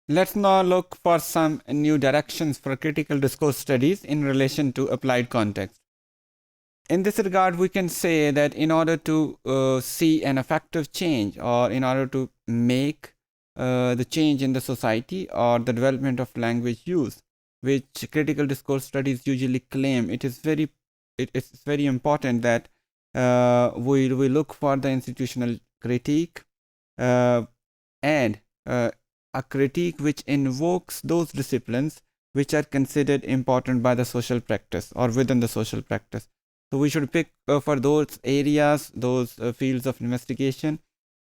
Let's now look for some new directions for critical discourse studies in relation to applied context. In this regard, we can say that in order to see an effective change, or in order to make the change in the society or the development of language use, which critical discourse studies usually claim, it's very important that we look for the institutional critique and a critique which invokes those disciplines which are considered important by the social practice or within the social practice. So we should pick for those areas, those fields of investigation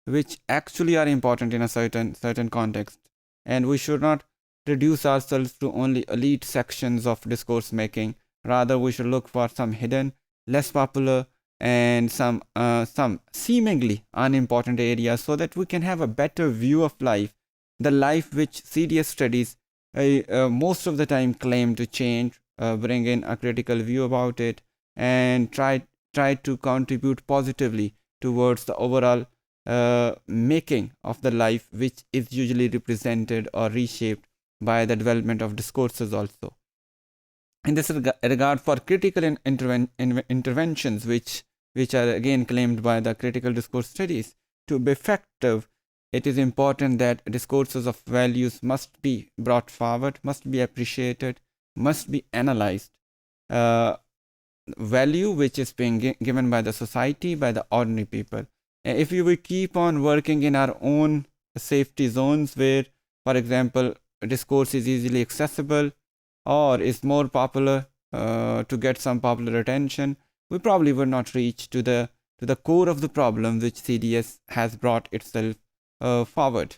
which actually are important in a certain context, and we should not reduce ourselves to only elite sections of discourse making. Rather, we should look for some hidden, less popular, and some seemingly unimportant areas, so that we can have a better view of life, the life which CDS studies most of the time claim to change, bring in a critical view about it, and try to contribute positively towards the overall making of the life, which is usually represented or reshaped by the development of discourses also. In this regard, for critical interventions, which are again claimed by the critical discourse studies, to be effective, it is important that discourses of values must be brought forward, must be appreciated, must be analyzed. Value which is being given by the society, by the ordinary people. If we keep on working in our own safety zones where, for example, discourse is easily accessible or is more popular to get some popular attention, we probably would not reach to the core of the problem which CDS has brought itself forward.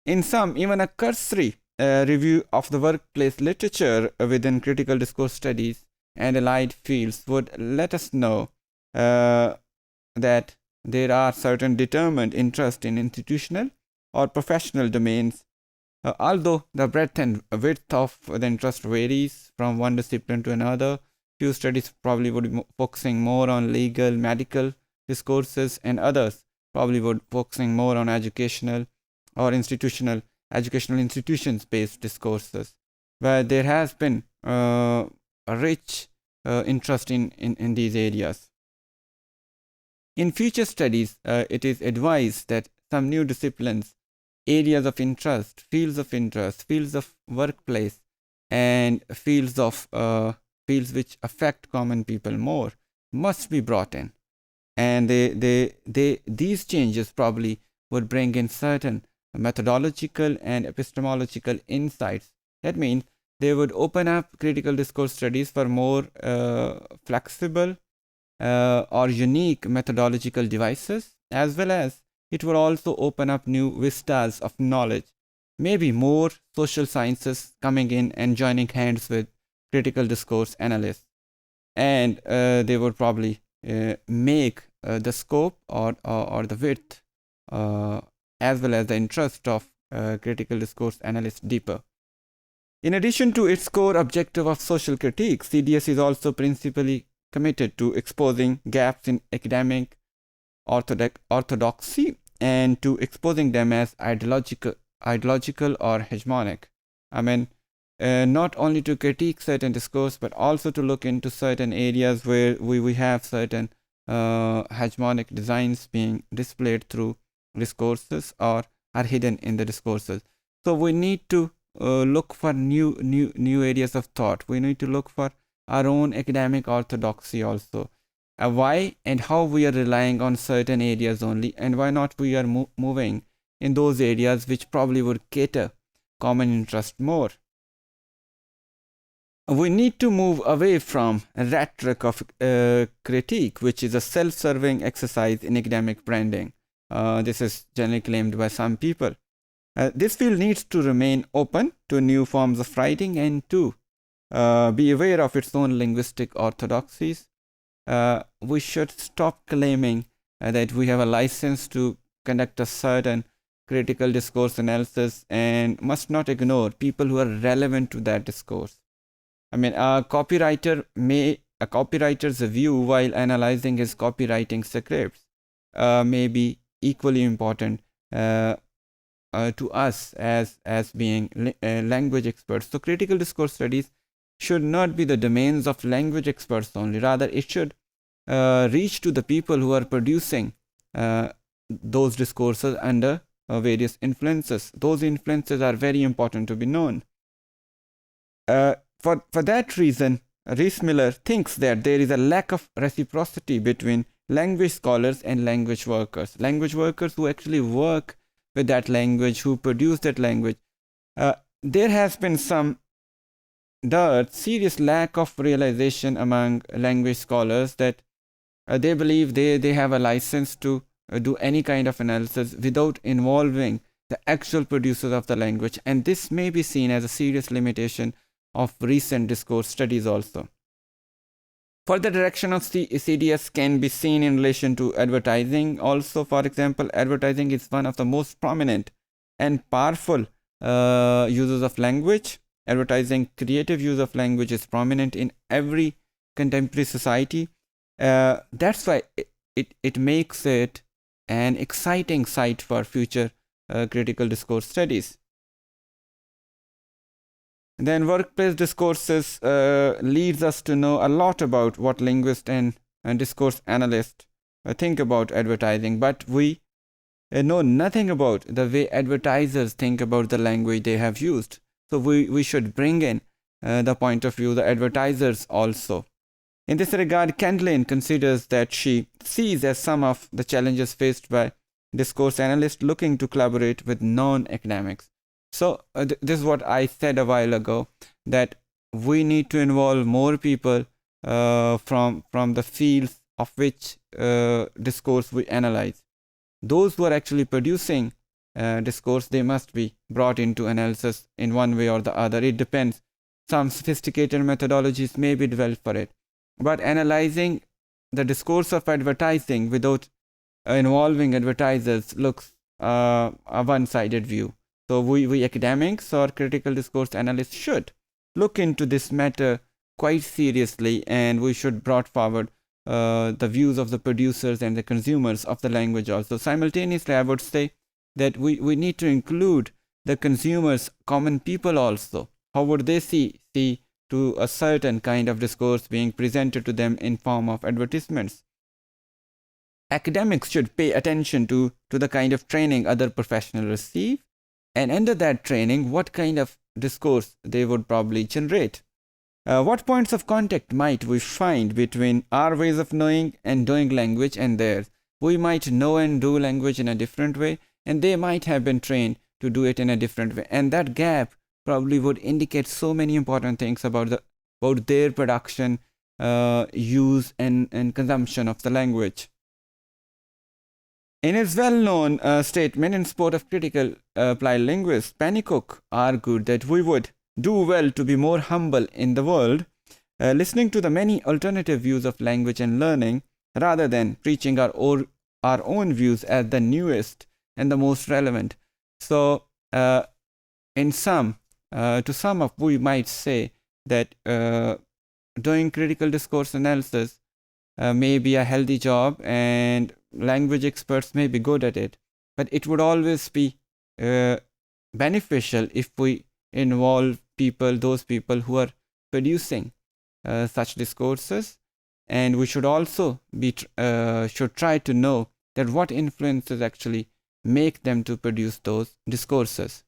In sum, even a cursory review of the workplace literature within critical discourse studies and allied fields would let us know that there are certain determined interests in institutional or professional domains, although the breadth and width of the interest varies from one discipline to another. Few studies probably would be focusing more on legal, medical discourses, and others probably would focusing more on educational or educational institutions-based discourses, where there has been a rich interest in these areas. In future studies, it is advised that some new disciplines, areas of interest, fields of workplace, and fields which affect common people more must be brought in, and these changes probably would bring in certain methodological and epistemological insights. That means they would open up critical discourse studies for more flexible or unique methodological devices, as well as it would also open up new vistas of knowledge, maybe more social sciences coming in and joining hands with critical discourse analysts, and they would probably make the scope or the width as well as the interest of critical discourse analysts deeper. In addition to its core objective of social critique, CDS is also principally committed to exposing gaps in academic orthodoxy and to exposing them as ideological or hegemonic. I mean, not only to critique certain discourse, but also to look into certain areas where we have certain hegemonic designs being displayed through discourses or are hidden in the discourses. So we need to look for new areas of thought. We need to look for our own academic orthodoxy also. Why and how we are relying on certain areas only, and why not we are moving in those areas which probably would cater common interest more. We need to move away from rhetoric of critique, which is a self-serving exercise in academic branding. This is generally claimed by some people. This field needs to remain open to new forms of writing and to be aware of its own linguistic orthodoxies. We should stop claiming that we have a license to conduct a certain critical discourse analysis and must not ignore people who are relevant to that discourse. I mean, a copywriter's view while analyzing his copywriting scripts may be equally important to us as being language experts. So critical discourse studies should not be the domains of language experts only. Rather, it should reach to the people who are producing those discourses under various influences. Those influences are very important to be known. For that reason, Rees-Miller thinks that there is a lack of reciprocity between language scholars and language workers. Language workers who actually work with that language, who produce that language. There has been some serious lack of realization among language scholars that they believe they have a license to do any kind of analysis without involving the actual producers of the language. And this may be seen as a serious limitation of recent discourse studies also. Further direction of CDS can be seen in relation to advertising also. For example, advertising is one of the most prominent and powerful users of language. Advertising, creative use of language is prominent in every contemporary society. That's why it makes it an exciting site for future critical discourse studies. Then workplace discourses leads us to know a lot about what linguists and discourse analysts think about advertising, but we know nothing about the way advertisers think about the language they have used. So we should bring in the point of view the advertisers also. In this regard, Candlin considers that she sees as some of the challenges faced by discourse analysts looking to collaborate with non-academics. So this is what I said a while ago, that we need to involve more people from the fields of which discourse we analyze. Those who are actually producing discourse, they must be brought into analysis in one way or the other. It depends. Some sophisticated methodologies may be developed for it. But analyzing the discourse of advertising without involving advertisers looks a one-sided view. So we academics or critical discourse analysts should look into this matter quite seriously, and we should bring forward the views of the producers and the consumers of the language also. Simultaneously, I would say that we need to include the consumers, common people also. How would they see to a certain kind of discourse being presented to them in form of advertisements? Academics should pay attention to the kind of training other professionals receive, and under that training, what kind of discourse they would probably generate. What points of contact might we find between our ways of knowing and doing language and theirs? We might know and do language in a different way, and they might have been trained to do it in a different way. And that gap probably would indicate so many important things about their production, use and consumption of the language. In his well-known statement in Support of Critical Applied Linguists, Pennycook argued that we would do well to be more humble in the world, listening to the many alternative views of language and learning, rather than preaching our own views as the newest and the most relevant. So, to sum up, we might say that doing critical discourse analysis may be a healthy job, and language experts may be good at it, but it would always be beneficial if we involve those people who are producing such discourses, and we should also should try to know that what influences actually make them to produce those discourses.